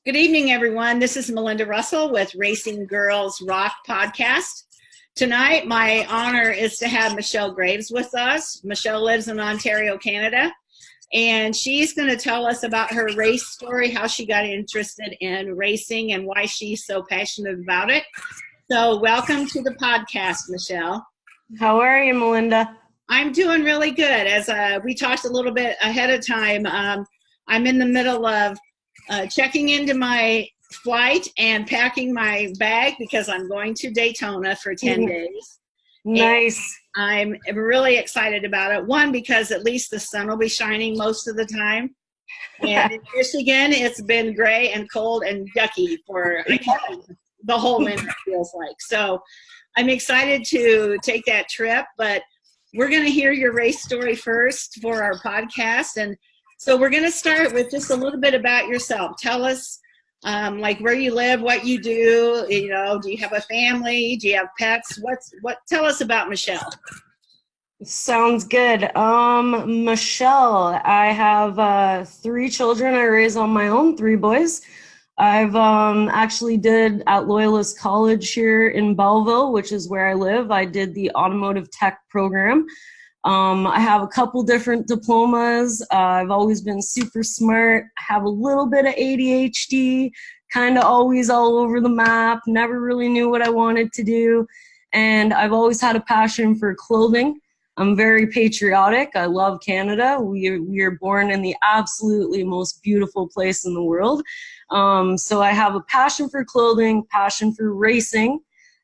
Good evening, everyone. This is Melinda Russell with Racing Girls Rock podcast. Tonight, my honor is to have Michelle Graves with us. Michelle lives in Ontario, Canada, and she's going to tell us about her race story, how she got interested in racing, and why she's so passionate about it. So welcome to the podcast, Michelle. How are you, Melinda? I'm doing really good. As we talked a little bit ahead of time, I'm in the middle of checking into my flight and packing my bag because I'm going to Daytona for 10 days. Nice. And I'm really excited about it. One, because at least the sun will be shining most of the time. And in Michigan, it's been gray and cold and yucky for the whole winter, it feels like. So I'm excited to take that trip, but we're going to hear your race story first for our podcast. And so we're going to start with just a little bit about yourself. Tell us like where you live, what you do, do you have a family? Do you have pets? Tell us about Michelle. Sounds good. Michelle, I have 3 children I raise on my own, 3 boys. I've actually did at Loyalist College here in Belleville, which is where I live. I did the automotive tech program. I have a couple different diplomas. I've always been super smart, have a little bit of ADHD, kind of always all over the map, never really knew what I wanted to do. And I've always had a passion for clothing. I'm very patriotic. I love Canada. We are born in the absolutely most beautiful place in the world. So I have a passion for clothing, passion for racing,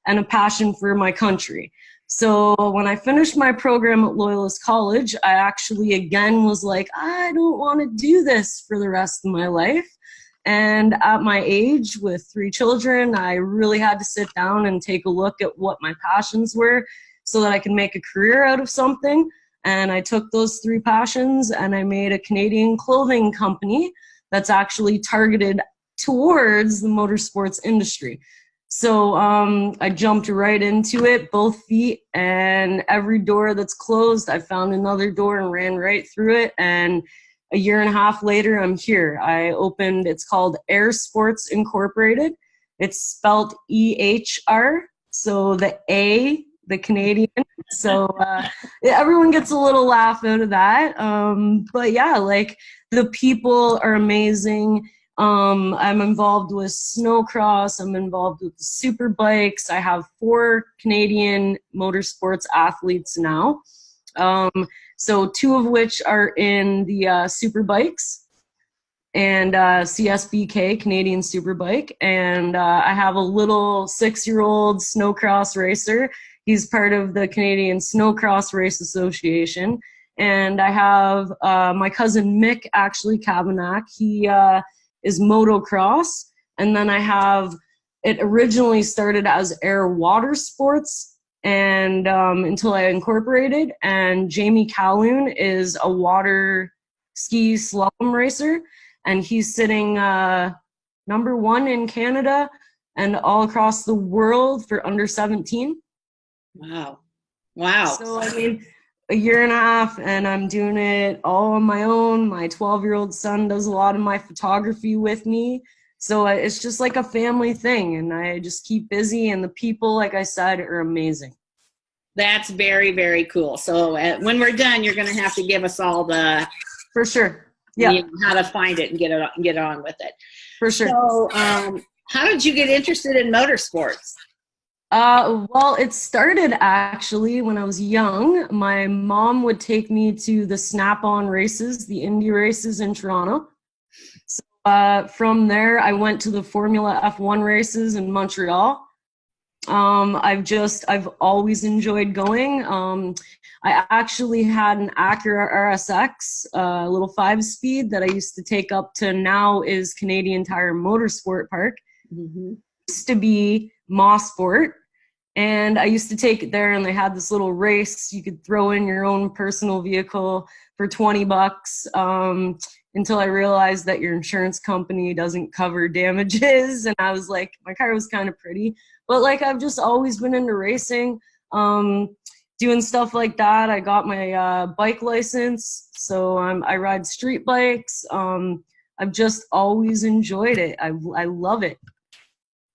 and a passion for my country. So when I finished my program at Loyalist College, I actually again was like, I don't want to do this for the rest of my life. And at my age with 3 children, I really had to sit down and take a look at what my passions were so that I can make a career out of something. And I took those 3 passions and I made a Canadian clothing company that's actually targeted towards the motorsports industry. So I jumped right into it, both feet, and every door that's closed, I found another door and ran right through it. And a year and a half later, I'm here. It's called Air Sports Incorporated. It's spelled EHR, so the A, the Canadian. So everyone gets a little laugh out of that. But yeah, like the people are amazing. I'm involved with snowcross. I'm involved with the super bikes. I have 4 Canadian motorsports athletes now. So 2 of which are in the super bikes and CSBK, Canadian Superbike. And I have a little 6-year-old snowcross racer. He's part of the Canadian Snowcross Race Association. And I have my cousin Mick, actually, Kavanagh. He is motocross. And then it originally started as air water sports and until I incorporated. And Jamie Calhoun is a water ski slalom racer. And he's sitting number 1 in Canada and all across the world for under 17. Wow. So, I mean, a year and a half and I'm doing it all on my own. My 12-year-old son does a lot of my photography with me. So it's just like a family thing, and I just keep busy, and the people, like I said, are amazing. That's very, very cool. So when we're done, you're going to have to give us all the... For sure. Yeah. How to find it and get on with it. For sure. So how did you get interested in motorsports? Well, it started actually when I was young. My mom would take me to the Snap-on races, the Indy races in Toronto. So from there, I went to the Formula F1 races in Montreal. I've always enjoyed going. I actually had an Acura RSX, a little 5-speed that I used to take up to now is Canadian Tire Motorsport Park. Mm-hmm. Used to be Mossport, and I used to take it there, and they had this little race. You could throw in your own personal vehicle for $20 until I realized that your insurance company doesn't cover damages. And I was like, my car was kind of pretty, but like I've just always been into racing, doing stuff like that. I got my bike license, so I ride street bikes. I've just always enjoyed it. I love it.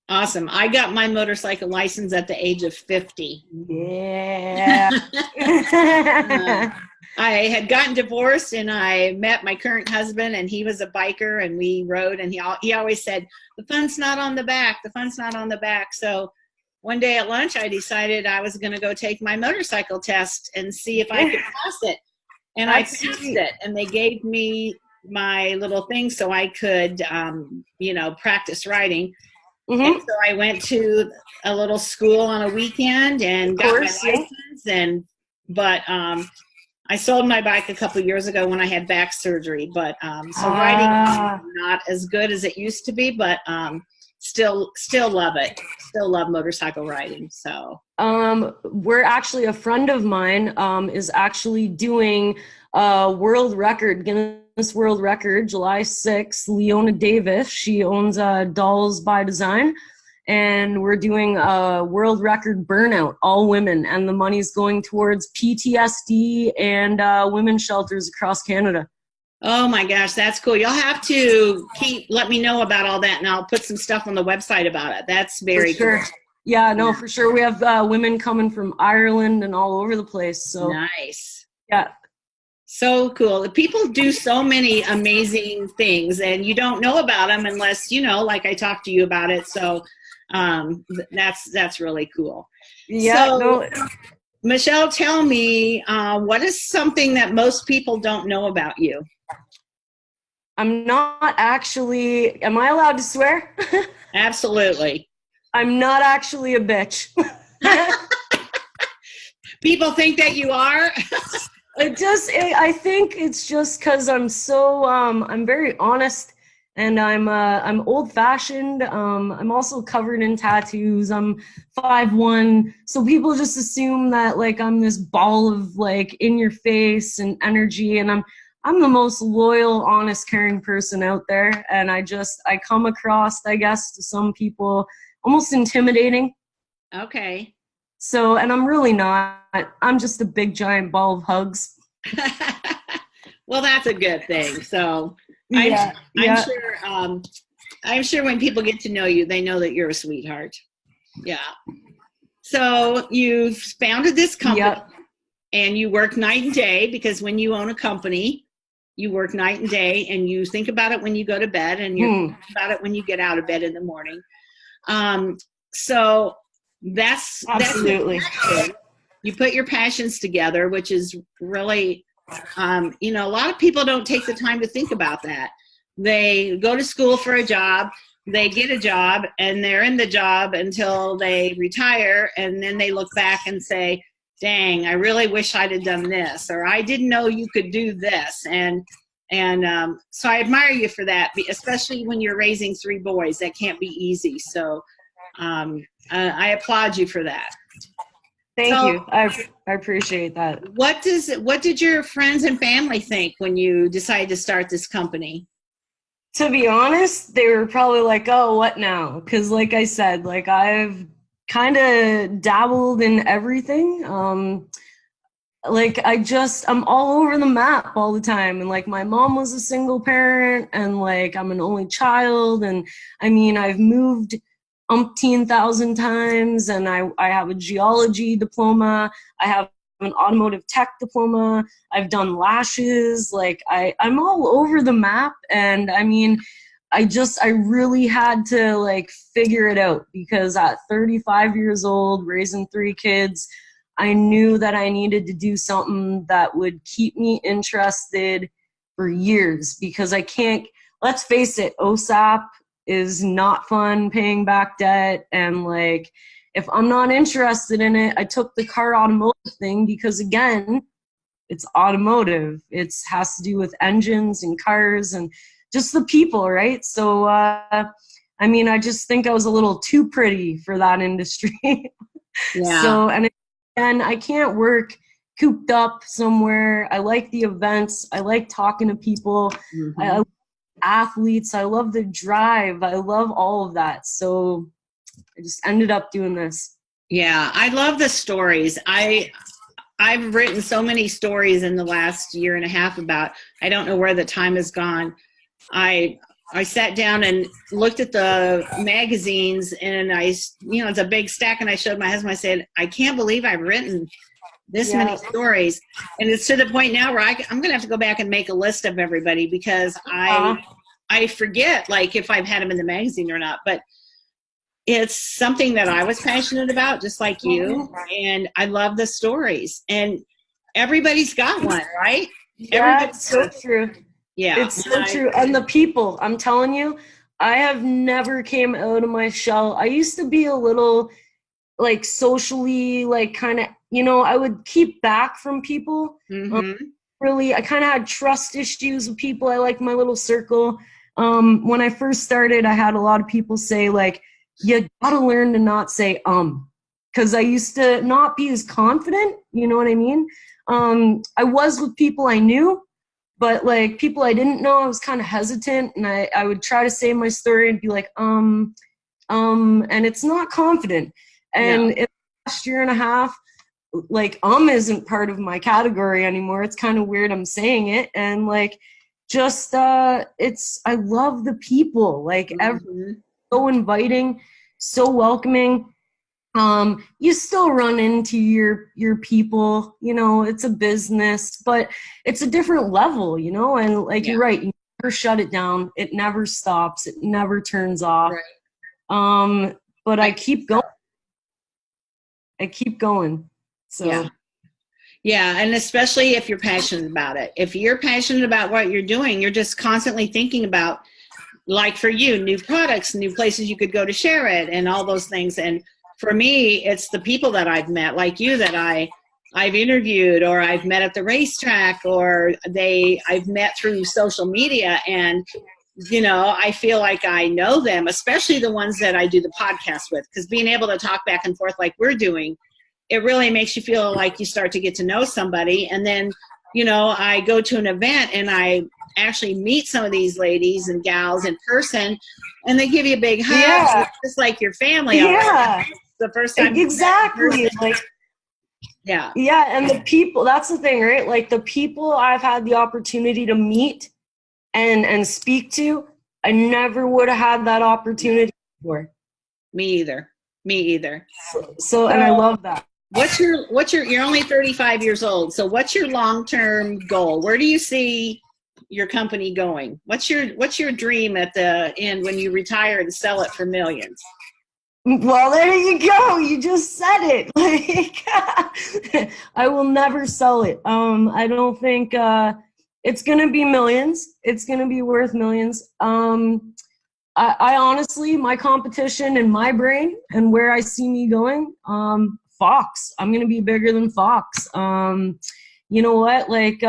Awesome. I got my motorcycle license at the age of 50. Yeah. I had gotten divorced and I met my current husband, and he was a biker, and we rode, and he always said, the fun's not on the back. The fun's not on the back. So one day at lunch, I decided I was going to go take my motorcycle test and see if I could pass it. And I passed it, and they gave me my little thing so I could, practice riding. Mm-hmm. And so I went to a little school on a weekend and got my license. But I sold my bike a couple of years ago when I had back surgery. But so riding is not as good as it used to be, but still love it. Still love motorcycle riding. So we're actually, a friend of mine is actually doing a world record, Guinness World Record, July 6th. Leona Davis, she owns Dolls by Design, and we're doing a world record burnout, all women, and the money's going towards PTSD and women's shelters across Canada. Oh my gosh, that's cool. You'll have to let me know about all that, and I'll put some stuff on the website about it. That's very cool. Yeah, no, for sure. We have women coming from Ireland and all over the place. So nice. Yeah. So cool. People do so many amazing things, and you don't know about them unless, like I talked to you about it. So that's really cool. Yeah. So, Michelle, tell me, what is something that most people don't know about you? I'm not actually, am I allowed to swear? Absolutely. I'm not actually a bitch. People think that you are? I think it's just because I'm so, I'm very honest, and I'm old fashioned. I'm also covered in tattoos. I'm 5'1", so people just assume that like I'm this ball of like in your face and energy, and I'm the most loyal, honest, caring person out there. And I come across, I guess, to some people almost intimidating. Okay. So, and I'm really not. I'm just a big giant ball of hugs. Well, that's a good thing. So I'm sure when people get to know you, they know that you're a sweetheart. Yeah. So you've founded this company, and you work night and day, because when you own a company, you work night and day, and you think about it when you go to bed, and you think about it when you get out of bed in the morning. So that's absolutely. You put your passions together, which is really, a lot of people don't take the time to think about that. They go to school for a job, they get a job, and they're in the job until they retire, and then they look back and say, dang, I really wish I'd have done this, or I didn't know you could do this. And so I admire you for that, especially when you're raising 3 boys. That can't be easy. So I applaud you for that. Thank you. I appreciate that. What did your friends and family think when you decided to start this company? To be honest, they were probably like, oh, what now? Because like I said, like I've kind of dabbled in everything. I'm all over the map all the time. And like my mom was a single parent, and like I'm an only child. And I mean, I've moved umpteen thousand times, and I have a geology diploma. I have an automotive tech diploma. I've done lashes. Like I'm all over the map. And I mean, I really had to like figure it out, because at 35 years old, raising 3 kids, I knew that I needed to do something that would keep me interested for years, because let's face it, OSAP is not fun, paying back debt. And like, if I'm not interested in it, I took the car automotive thing because, again, it's automotive. It has to do with engines and cars and just the people, right? So, I mean, I just think I was a little too pretty for that industry. Yeah. So, and I can't work cooped up somewhere. I like the events. I like talking to people. Mm-hmm. I love athletes. I love the drive. I love all of that. So I just ended up doing this. Yeah, I love the stories. I've written so many stories in the last year and a half about, I don't know where the time has gone, I sat down and looked at the magazines, and it's a big stack, and I showed my husband. I said, I can't believe I've written this many stories. And it's to the point now where I'm going to have to go back and make a list of everybody, because I forget, like, if I've had them in the magazine or not. But it's something that I was passionate about, just like you. And I love the stories. And everybody's got one, right? Yeah, it's so true. Yeah. It's so true. And the people, I'm telling you, I have never came out of my shell. I used to be a little, like, socially, like, kind of, I would keep back from people. Really, I kind of had trust issues with people. I like my little circle. When I first started, I had a lot of people say, like, you gotta learn to not say because I used to not be as confident, you know what I mean? I was with people I knew, but, like, people I didn't know, I was kind of hesitant, and I would try to say my story and be like, and it's not confident. And in the last year and a half, like, isn't part of my category anymore. It's kind of weird I'm saying it. And, like, just, I love the people, like, so inviting, so welcoming. You still run into your people, it's a business, but it's a different level, and, like, you're right, you never shut it down. It never stops. It never turns off. Right. But I keep going. So. Yeah, and especially if you're passionate about it. If you're passionate about what you're doing, you're just constantly thinking about, like, for you, new products, new places you could go to share it, and all those things. And for me, it's the people that I've met, like you, that I've interviewed, or I've met at the racetrack, or I've met through social media, and I feel like I know them, especially the ones that I do the podcast with, because being able to talk back and forth like we're doing, it really makes you feel like you start to get to know somebody. And then, I go to an event and I actually meet some of these ladies and gals in person, and they give you a big hug. Yeah. It's just like your family. Yeah. The first time. Exactly. Like, yeah. And the people, that's the thing, right? Like, the people I've had the opportunity to meet and speak to, I never would have had that opportunity before. Me either. So and I love that. You're only 35 years old. So what's your long-term goal? Where do you see your company going? What's your dream at the end when you retire and sell it for millions? Well, there you go. You just said it. Like, I will never sell it. I don't think it's going to be millions. It's going to be worth millions. I honestly, my competition in my brain and where I see me going, Fox. I'm going to be bigger than Fox. You know what? Like,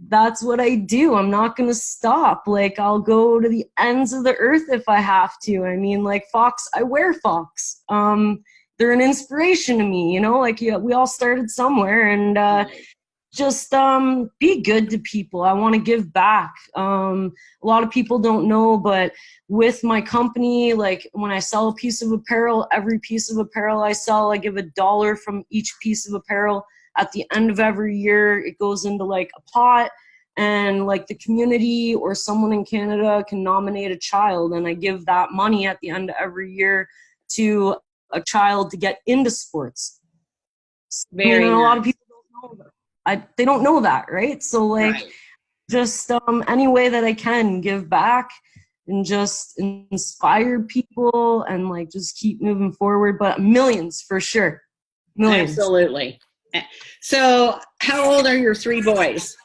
that's what I do. I'm not going to stop. Like, I'll go to the ends of the earth if I have to. I mean, like, Fox, I wear Fox. They're an inspiration to me, like, we all started somewhere, and just be good to people. I want to give back. A lot of people don't know, but with my company, like, when I sell a piece of apparel, every piece of apparel I sell, I give $1 from each piece of apparel. At the end of every year, it goes into, like, a pot, and, like, the community or someone in Canada can nominate a child, and I give that money at the end of every year to a child to get into sports. Very nice. A lot of people don't know that. They don't know that, right? So, like, right. Just any way that I can give back and just inspire people and, like, just keep moving forward. But millions for sure. Millions. Absolutely. So how old are your 3 boys?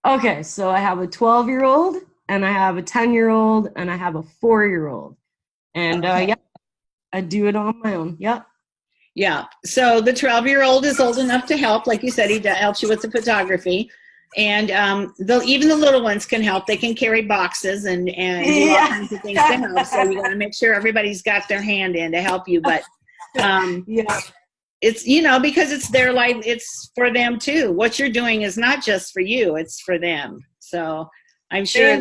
Okay, so I have a 12-year-old, and I have a 10-year-old, and I have a 4-year-old. And yeah, I do it on my own. Yep. Yeah. So the 12-year-old is old enough to help. Like you said, he helps you with the photography. And even the little ones can help. They can carry boxes and do all kinds of things to help. So you got to make sure everybody's got their hand in to help you. But yeah. It's, because it's their life, it's for them too. What you're doing is not just for you, it's for them. So I'm sure they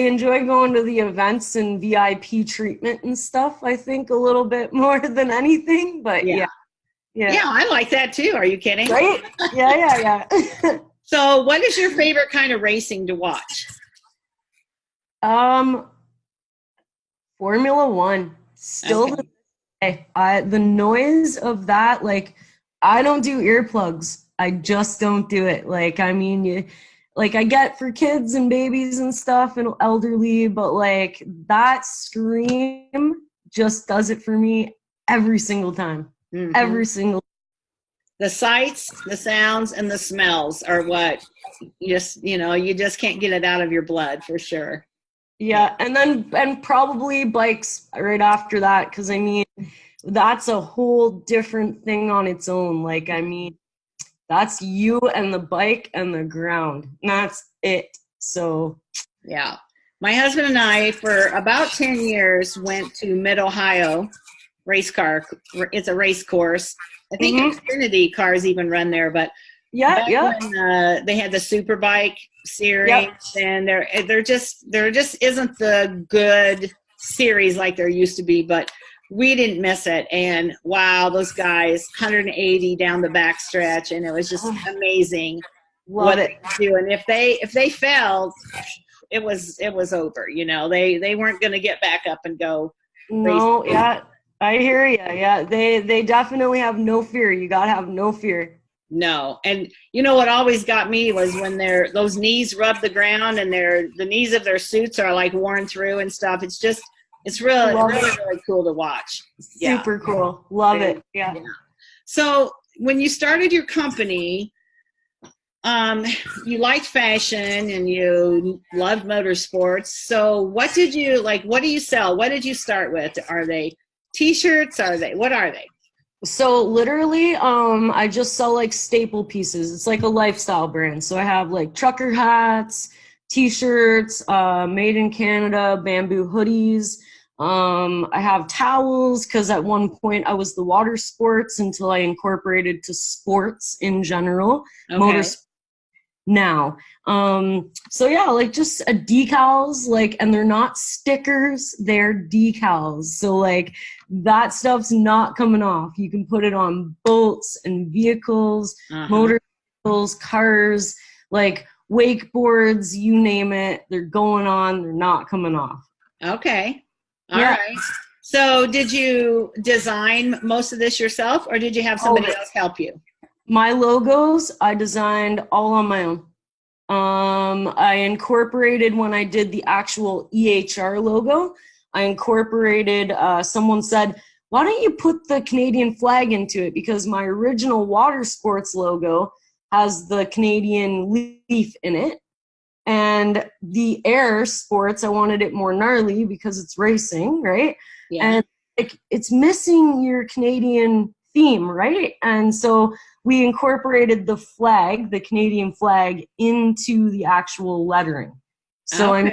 enjoy going to the events and VIP treatment and stuff, I think, a little bit more than anything. But yeah, I like that too. Are you kidding? Right? Yeah. So what is your favorite kind of racing to watch? Um, Formula One. Still Okay. the day. The noise of that, like, I don't do earplugs. I just don't do it. Like, I mean, like I get for kids and babies and stuff and elderly, but like that scream just does it for me every single time. Mm-hmm. Every single. The sights, the sounds, and the smells are what you just can't get it out of your blood for sure. Yeah, and probably bikes right after that, because I mean that's a whole different thing on its own. Like, I mean, that's you and the bike and the ground. And that's it. So Yeah. My husband and I, for about 10 years, went to Mid-Ohio race car. It's a race course. I think Xfinity cars even run there, but yeah, when they had the Superbike series, and there just isn't the good series like there used to be, but we didn't miss it. And wow, those guys 180 down the backstretch, and it was just amazing. Love it. They do. And if they failed, it was over. They weren't going to get back up and go. No, yeah, I hear you. Yeah, they definitely have no fear. You gotta have no fear. No. And what always got me was when those knees rub the ground and the knees of their suits are like worn through and stuff. It's really cool to watch. Super cool. Love it. Yeah. So when you started your company, you liked fashion and you loved motorsports. So what do you sell? What did you start with? Are they t-shirts? What are they? So literally, I just sell like staple pieces. It's like a lifestyle brand. So I have like trucker hats, t-shirts, made in Canada, bamboo hoodies. I have towels because at one point I was the water sports until I incorporated to sports in general. Okay. Now. So yeah, like just decals, like, and they're not stickers, they're decals. So like that stuff's not coming off. You can put it on boats and vehicles, motorcycles, cars, like wakeboards, you name it. They're going on, they're not coming off. Okay. All right. So did you design most of this yourself, or did you have somebody else help you? My logos, I designed all on my own. I incorporated, when I did the actual EHR logo, I incorporated, someone said, why don't you put the Canadian flag into it? Because my original water sports logo has the Canadian leaf in it. And the air sports, I wanted it more gnarly because it's racing, right? Yeah. And like, it's missing your Canadian theme, right? And so we incorporated the flag, the Canadian flag, into the actual lettering. So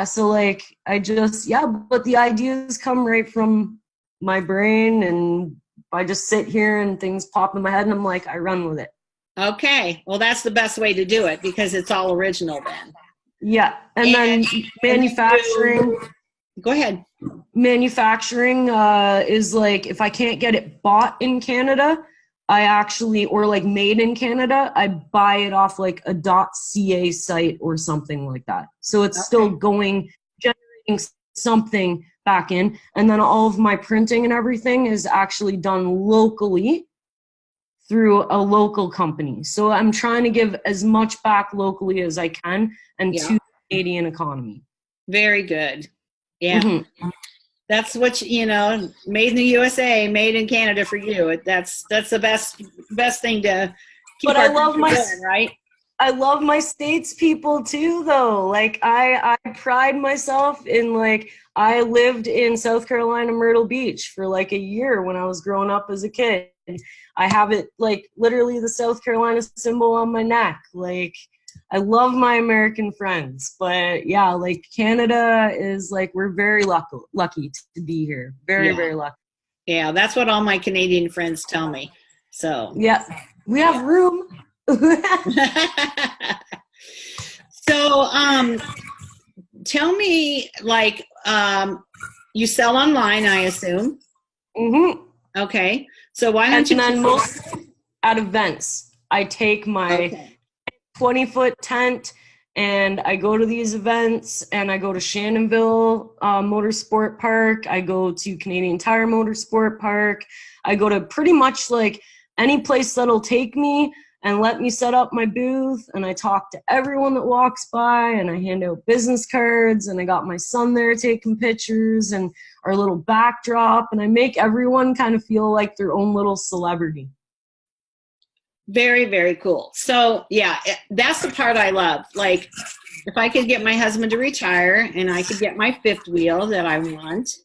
so like but the ideas come right from my brain, and I just sit here and things pop in my head and I'm like, I run with it. Okay. Well, that's the best way to do it because it's all original then. Yeah. And then manufacturing. Go ahead. Manufacturing is like, if I can't get it bought in Canada, or like made in Canada, I buy it off like a .ca site or something like that. So it's still generating something back in. And then all of my printing and everything is actually done locally through a local company. So I'm trying to give as much back locally as I can and to the Canadian economy. Very good. Yeah. That's what made in the USA, made in Canada for you. That's the best thing to keep. But I love right? I love my States people too, though. Like I pride myself in, like, I lived in South Carolina, Myrtle Beach for like a year when I was growing up as a kid. I have it like literally the South Carolina symbol on my neck. Like, I love my American friends, but yeah, like Canada is like, we're very lucky to be here. Very lucky. Yeah, that's what all my Canadian friends tell me. So yeah, we have room. So tell me, like, you sell online, I assume. Okay. So why don't you? And then most at events, I take my 20-foot tent And I go to these events, and I go to Shannonville Motorsport Park. I go to Canadian Tire Motorsport Park. I go to pretty much like any place that'll take me and let me set up my booth. And I talk to everyone that walks by, and I hand out business cards, and I got my son there taking pictures and our little backdrop. And I make everyone kind of feel like their own little celebrity. Very, very cool. So yeah, that's the part I love. Like, if I could get my husband to retire and I could get my fifth wheel that I want,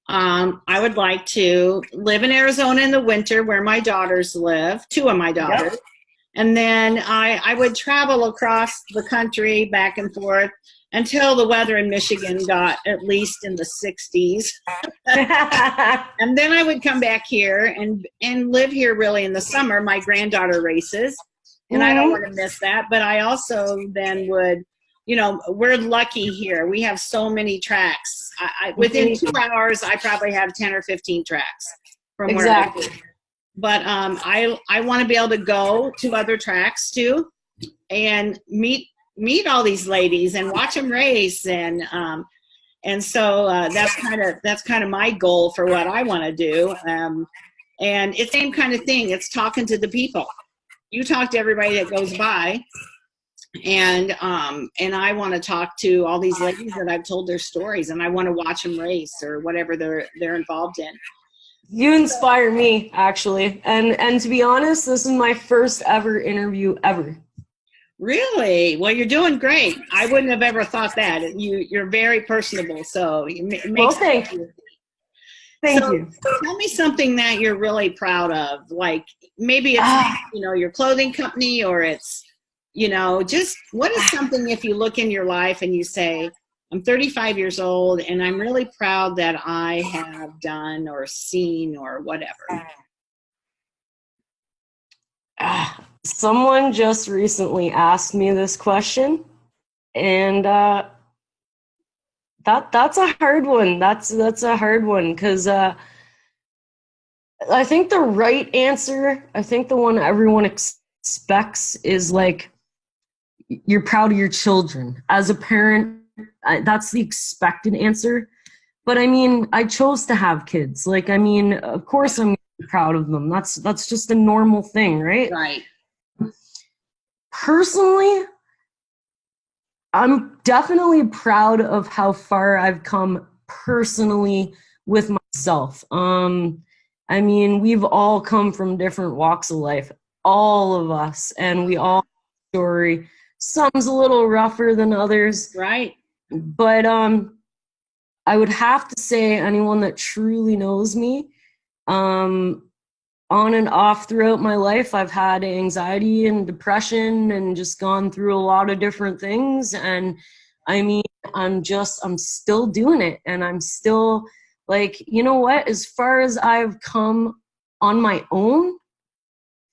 I would like to live in Arizona in the winter where my daughters live, two of my daughters. Yep. And then I would travel across the country back and forth until the weather in Michigan got at least in the 60s. And then I would come back here and live here really in the summer. My granddaughter races, and I don't want to miss that. But I also then would, you know, we're lucky here. We have so many tracks. Within 2 hours, I probably have 10 or 15 tracks from where I live. But I want to be able to go to other tracks too and meet all these ladies and watch them race, and so that's kind of my goal for what I want to do. And it's the same kind of thing. It's talking to the people. You talk to everybody that goes by, and I want to talk to all these ladies that I've told their stories, and I want to watch them race or whatever they're involved in. You inspire me, actually, and to be honest, this is my first ever interview ever. Really? Well, you're doing great. I wouldn't have ever thought that. You're very personable, so it makes thank you. Thank you. Tell me something that you're really proud of. Like, maybe it's your clothing company, or it's just what is something, if you look in your life and you say, I'm 35 years old and I'm really proud that I have done or seen or whatever. Someone just recently asked me this question, and that's a hard one. That's a hard one, because I think the right answer, I think the one everyone expects is like, you're proud of your children. As a parent, that's the expected answer. But I mean, I chose to have kids. Like, I mean, of course I'm proud of them. That's just a normal thing, right? Right. Personally, I'm definitely proud of how far I've come personally with myself. I mean, we've all come from different walks of life, all of us, and we all have a story. Some's a little rougher than others. Right. But I would have to say, anyone that truly knows me, on and off throughout my life, I've had anxiety and depression and just gone through a lot of different things. And I mean, I'm still doing it. And I'm still like, you know what, as far as I've come on my own,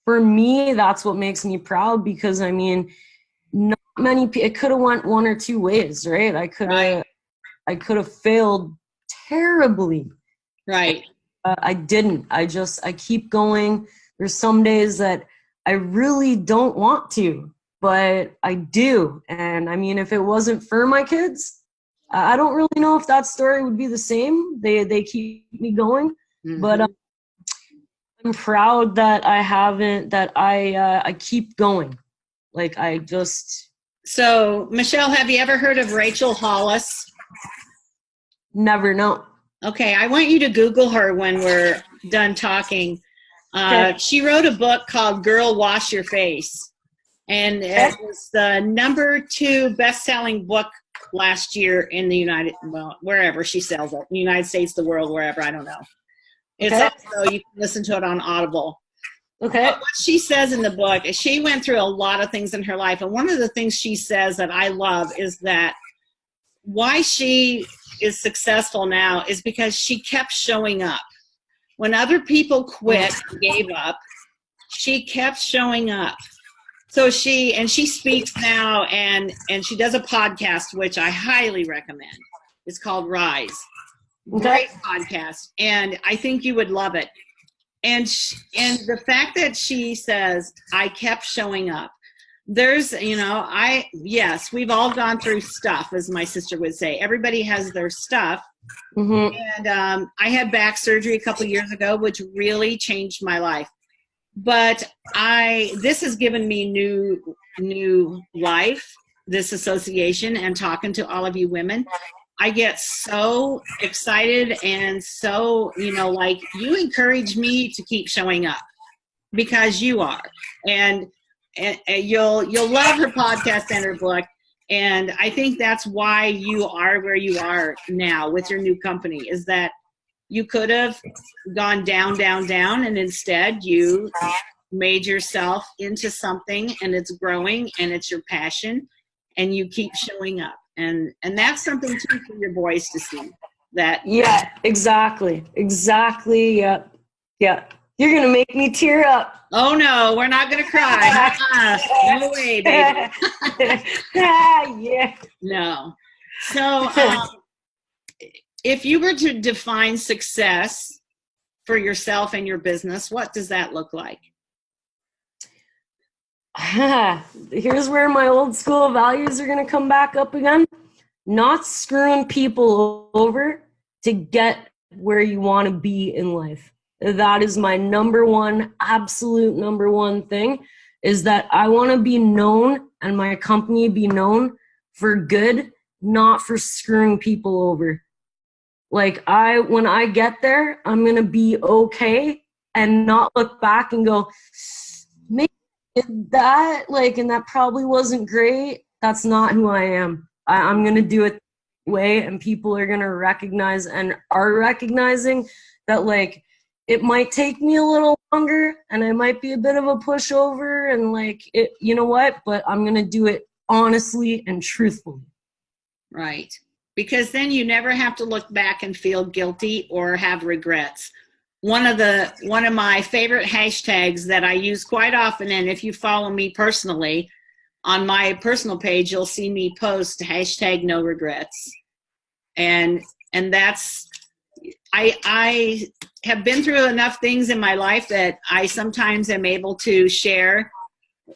for me, that's what makes me proud, because I mean, not many people, it could have went one or two ways, right? I could have failed terribly. Right. I didn't. I keep going. There's some days that I really don't want to, but I do. And I mean, if it wasn't for my kids, I don't really know if that story would be the same. They keep me going, but I'm proud that I keep going. Like, I just. So, Michelle, have you ever heard of Rachel Hollis? Never, no. Okay, I want you to Google her when we're done talking. Okay. She wrote a book called Girl, Wash Your Face. And it was the #2 best-selling book last year in the wherever she sells it. The United States, the world, wherever, I don't know. It's also, you can listen to it on Audible. Okay. But what she says in the book is she went through a lot of things in her life. And one of the things she says that I love is that why she is successful now is because she kept showing up. When other people quit and gave up, she kept showing up. So she speaks now, and she does a podcast, which I highly recommend. It's called Rise. Great podcast, and I think you would love it. And the fact that she says, I kept showing up. there's, yes, we've all gone through stuff, as my sister would say. Everybody has their stuff. Mm-hmm. And I had back surgery a couple years ago, which really changed my life. But this has given me new life, this association, and talking to all of you women. I get so excited, and so, like, you encourage me to keep showing up because you are. And you'll love her podcast and her book. And I think that's why you are where you are now with your new company, is that you could have gone down, down, down, and instead you made yourself into something, and it's growing, and it's your passion, and you keep showing up. And that's something too for your boys to see. That. Yeah, exactly. Yeah. You're going to make me tear up. Oh, no, we're not going to cry. No way, baby. Yeah. No. So if you were to define success for yourself and your business, what does that look like? Here's where my old school values are going to come back up again. Not screwing people over to get where you want to be in life. That is my absolute number one thing, is that I want to be known, and my company be known for good, not for screwing people over. Like, when I get there, I'm going to be okay and not look back and go, maybe that, and that probably wasn't great. That's not who I am. I'm going to do it that way, and people are going to recognize and are recognizing that, it might take me a little longer, and I might be a bit of a pushover, and you know what? But I'm going to do it honestly and truthfully. Right. Because then you never have to look back and feel guilty or have regrets. One of my favorite hashtags that I use quite often, and if you follow me personally on my personal page, you'll see me post #no regrets. And that's, I have been through enough things in my life that I sometimes am able to share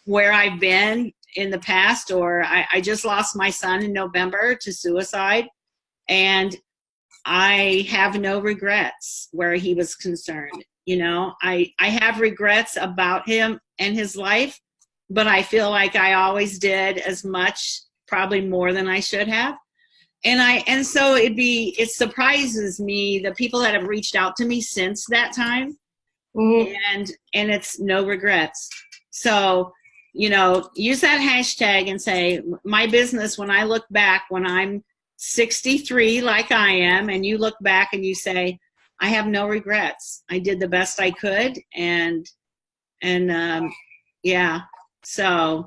where I've been in the past, or I just lost my son in November to suicide, and I have no regrets where he was concerned. I have regrets about him and his life, but I feel like I always did as much, probably more than I should have. And so it surprises me the people that have reached out to me since that time. Mm-hmm. And it's no regrets. So, use that hashtag and say, my business, when I look back, when I'm 63 like I am, and you look back and you say, I have no regrets. I did the best I could. And yeah. So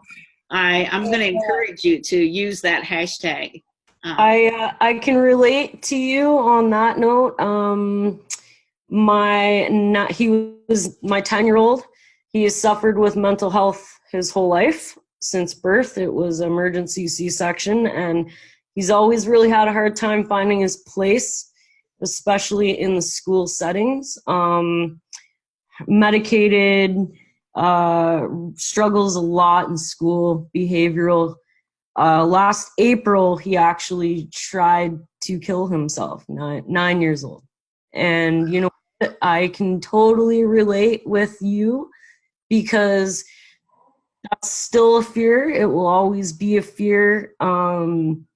I'm going to encourage you to use that hashtag. I can relate to you on that note. He was my 10-year-old. He has suffered with mental health his whole life since birth. It was emergency C-section, and he's always really had a hard time finding his place, especially in the school settings. Medicated, struggles a lot in school, behavioral. Last April, he actually tried to kill himself, 9 years old. And, I can totally relate with you, because that's still a fear. It will always be a fear. I'm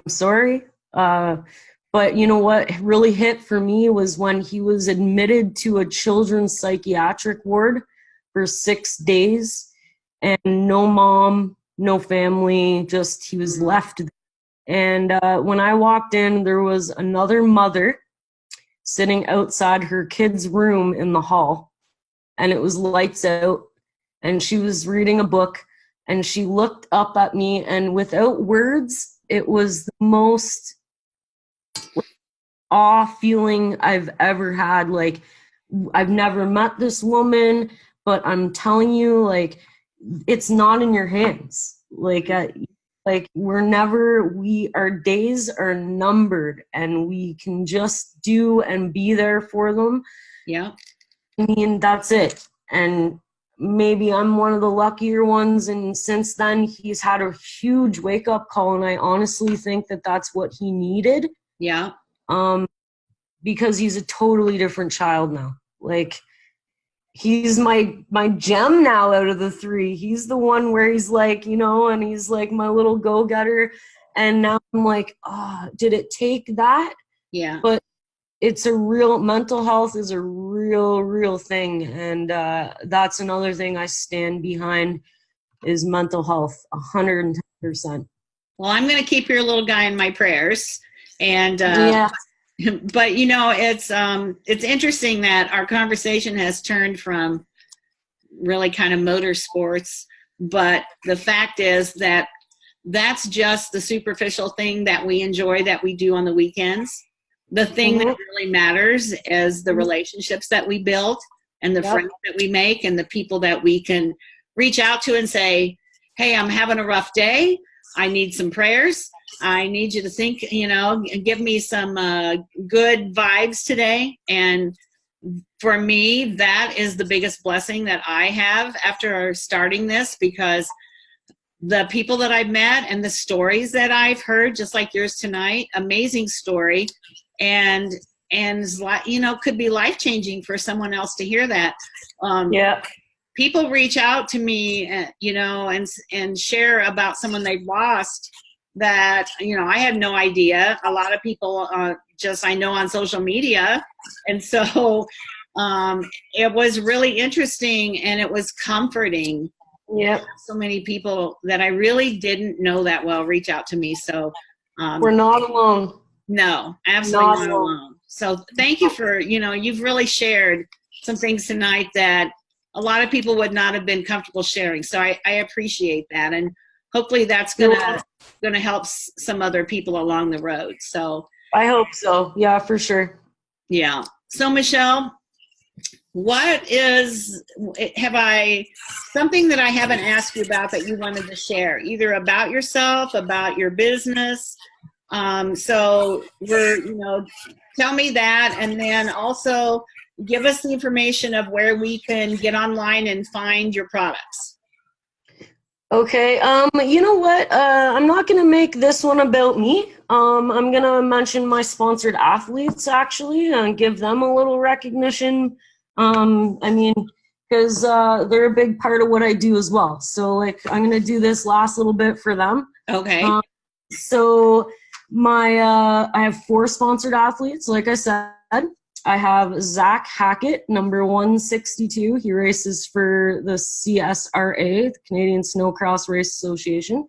sorry. But you know what really hit for me was when he was admitted to a children's psychiatric ward for 6 days, and no mom, no family, just he was left. And when I walked in, there was another mother sitting outside her kid's room in the hall, and it was lights out, and she was reading a book, and she looked up at me, and without words, it was the most awe feeling I've ever had. I've never met this woman, but I'm telling you, it's not in your hands. Our days are numbered, and we can just do and be there for them. Yeah. I mean, that's it. And maybe I'm one of the luckier ones. And since then, he's had a huge wake up call. And I honestly think that that's what he needed. Yeah. Because he's a totally different child now. Like, he's my gem now out of the three. He's the one where he's like, you know, and he's like my little go-getter. And now I'm like, oh, did it take that? Yeah. But it's a real, mental health is a real thing. And that's another thing I stand behind is mental health, 110%. Well, I'm going to keep your little guy in my prayers. And, yeah. But you know, it's interesting that our conversation has turned from really kind of motorsports, but the fact is that that's just the superficial thing that we enjoy, that we do on the weekends. The thing that really matters is the relationships that we build and the friends that we make and the people that we can reach out to and say, hey, I'm having a rough day. I need some prayers. I need you to think, you know, give me some good vibes today. And for me, that is the biggest blessing that I have after starting this, because the people that I've met and the stories that I've heard, just like yours tonight, amazing story. And you know, could be life-changing for someone else to hear that. People reach out to me, you know, and share about someone they've lost that, you know, I had no idea. A lot of people just I know on social media. And so it was really interesting and it was comforting. Yeah. So many people that I really didn't know that well reach out to me. So we're not alone. No, absolutely not alone. So thank you for, you know, you've really shared some things tonight that a lot of people would not have been comfortable sharing. So I appreciate that. And hopefully that's gonna help some other people along the road. So I hope so. Yeah, for sure. Yeah. So Michelle, something that I haven't asked you about that you wanted to share, either about yourself, about your business? So tell me that, and then also give us the information of where we can get online and find your products. Okay. You know what? I'm not going to make this one about me. I'm going to mention my sponsored athletes, actually, and give them a little recognition. Because they're a big part of what I do as well. So, like, I'm going to do this last little bit for them. Okay. So I have 4 sponsored athletes, like I said. I have Zach Hackett, number 162. He races for the CSRA, the Canadian Snowcross Race Association.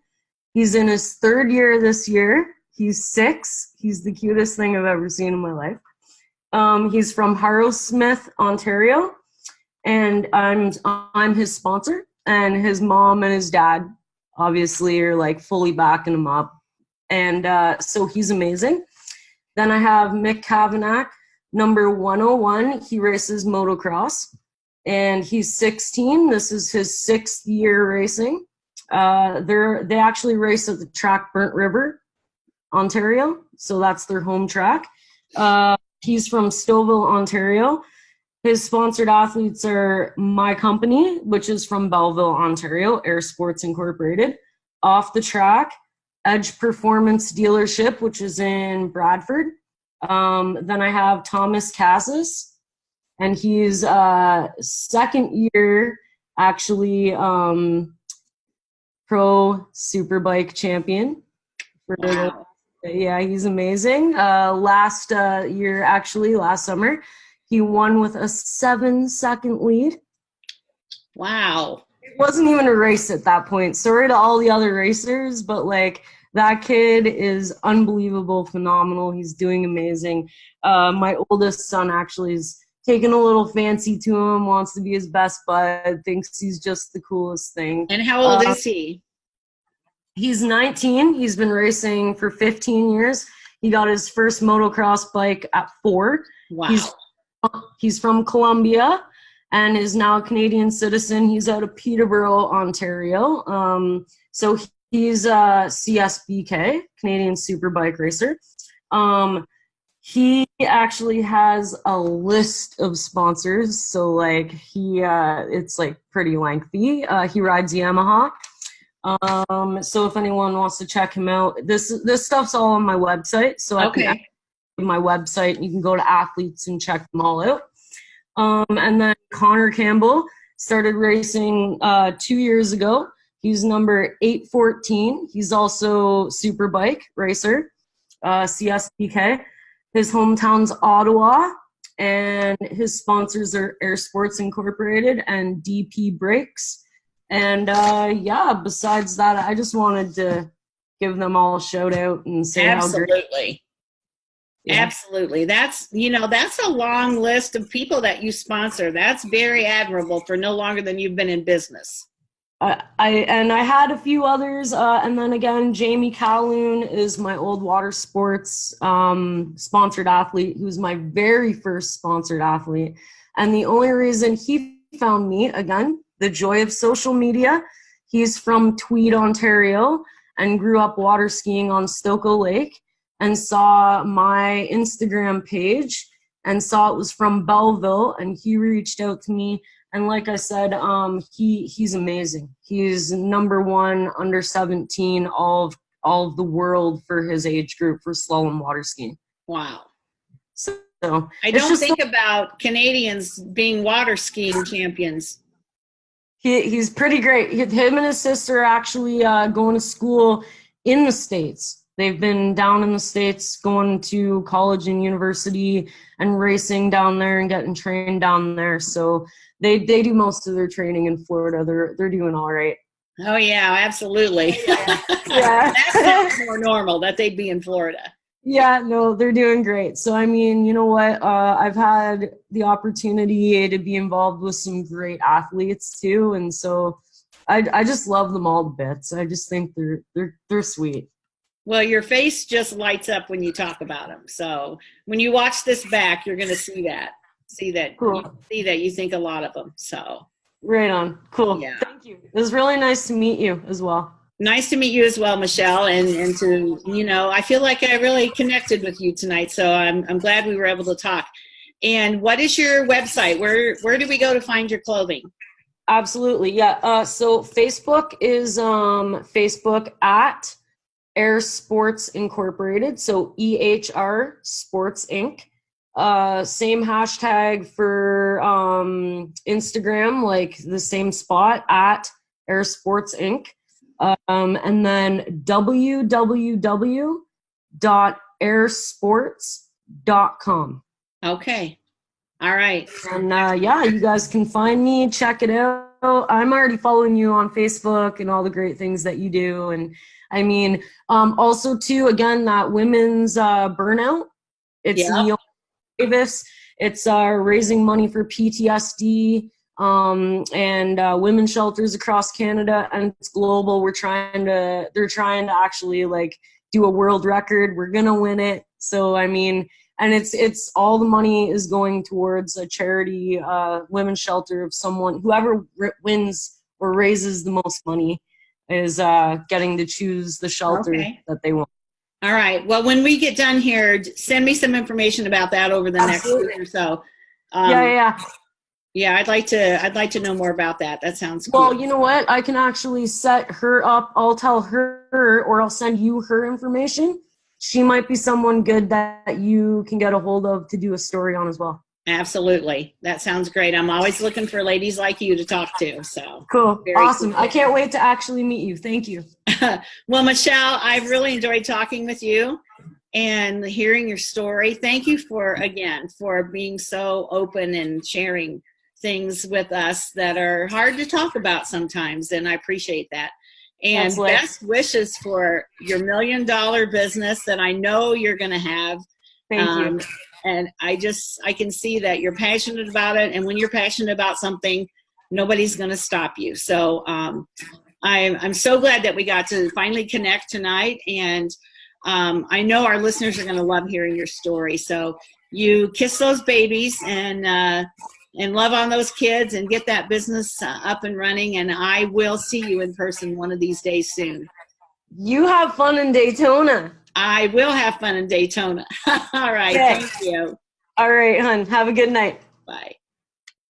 He's in his 3rd year this year. He's 6. He's the cutest thing I've ever seen in my life. He's from Harrowsmith, Ontario, and I'm his sponsor. And his mom and his dad obviously are like fully backing him up. And so he's amazing. Then I have Mick Kavanagh, number 101. He races motocross, and he's 16. This is his 6th year racing. They actually race at the track Burnt River, Ontario, so that's their home track. He's from Stouffville, Ontario. His sponsored athletes are my company, which is from Belleville, Ontario, Air Sports Incorporated. Off the Track, Edge Performance Dealership, which is in Bradford. Then I have Thomas Cassis, and he's 2nd year, actually, pro superbike champion. Wow. Yeah, he's amazing. Last year, actually, last summer, he won with a 7-second lead. Wow. It wasn't even a race at that point. Sorry to all the other racers, but like, that kid is unbelievable, phenomenal. He's doing amazing. My oldest son actually is taking a little fancy to him, wants to be his best bud, thinks he's just the coolest thing. And how old is he? He's 19. He's been racing for 15 years. He got his first motocross bike at 4. Wow. He's from Colombia and is now a Canadian citizen. He's out of Peterborough, Ontario. So he's a CSBK, Canadian Superbike Racer. He actually has a list of sponsors, so like it's like pretty lengthy. He rides Yamaha. So if anyone wants to check him out, this stuff's all on my website. So I can my website, you can go to athletes and check them all out. And then Connor Campbell started racing 2 years ago. He's number 814. He's also Superbike racer, CSPK. His hometown's Ottawa, and his sponsors are Air Sports Incorporated and DP Brakes. And besides that, I just wanted to give them all a shout out and say how great. Yeah. Absolutely. That's a long list of people that you sponsor. That's very admirable for no longer than you've been in business. I had a few others, and then again, Jamie Calhoun is my old water sports sponsored athlete, who's my very first sponsored athlete. And the only reason he found me, again, the joy of social media, he's from Tweed, Ontario, and grew up water skiing on Stokoe Lake, and saw my Instagram page and saw it was from Belleville, and he reached out to me. And like I said, he's amazing. He's number one under 17 all of the world for his age group for slalom water skiing. Wow. So I don't think about Canadians being water skiing champions. He's pretty great. Him and his sister are actually going to school in the States. They've been down in the States going to college and university and racing down there and getting trained down there. So they do most of their training in Florida. They're doing all right. Oh yeah, absolutely. Yeah. That sounds more normal that they'd be in Florida. Yeah, no, they're doing great. So I mean, you know what? I've had the opportunity to be involved with some great athletes too, and so I just love them all to bits. I just think they're sweet. Well, your face just lights up when you talk about them. So when you watch this back, you're going to see that. Cool. You think a lot of them. So right on. Cool. Yeah. Thank you. It was really nice to meet you as well. Nice to meet you as well, Michelle. And to, I feel like I really connected with you tonight. So I'm glad we were able to talk. And what is your website? Where do we go to find your clothing? Absolutely. Yeah. So Facebook is Facebook at Air Sports Incorporated, so EHR Sports Inc. Same hashtag for Instagram, like the same spot at Air Sports Inc. And then www.airsports.com. Okay. All right. And you guys can find me, check it out. I'm already following you on Facebook and all the great things that you do. And I mean, also too, again, that women's burnout, it's Neil Davis. It's raising money for PTSD and women's shelters across Canada, and it's global. They're trying to actually like do a world record. We're gonna win it. So I mean, and it's all the money is going towards a charity women's shelter of someone. Whoever wins or raises the most money is getting to choose the shelter that they want. All right. Well, when we get done here, send me some information about that over the next week or so. Yeah, I'd like to know more about that. That sounds cool. Well, you know what? I can actually set her up. I'll tell her, or I'll send you her information. She might be someone good that you can get a hold of to do a story on as well. Absolutely. That sounds great. I'm always looking for ladies like you to talk to. So cool. Awesome. Cool. I can't wait to actually meet you. Thank you. Well, Michelle, I've really enjoyed talking with you and hearing your story. Thank you for being so open and sharing things with us that are hard to talk about sometimes. And I appreciate that. And best wishes for your $1 million business that I know you're going to have. Thank you. And I can see that you're passionate about it. And when you're passionate about something, nobody's going to stop you. So I'm so glad that we got to finally connect tonight. And I know our listeners are going to love hearing your story. So you kiss those babies and love on those kids and get that business up and running. And I will see you in person one of these days soon. You have fun in Daytona. I will have fun in Daytona. All right. Okay. Thank you. All right, hon. Have a good night. Bye.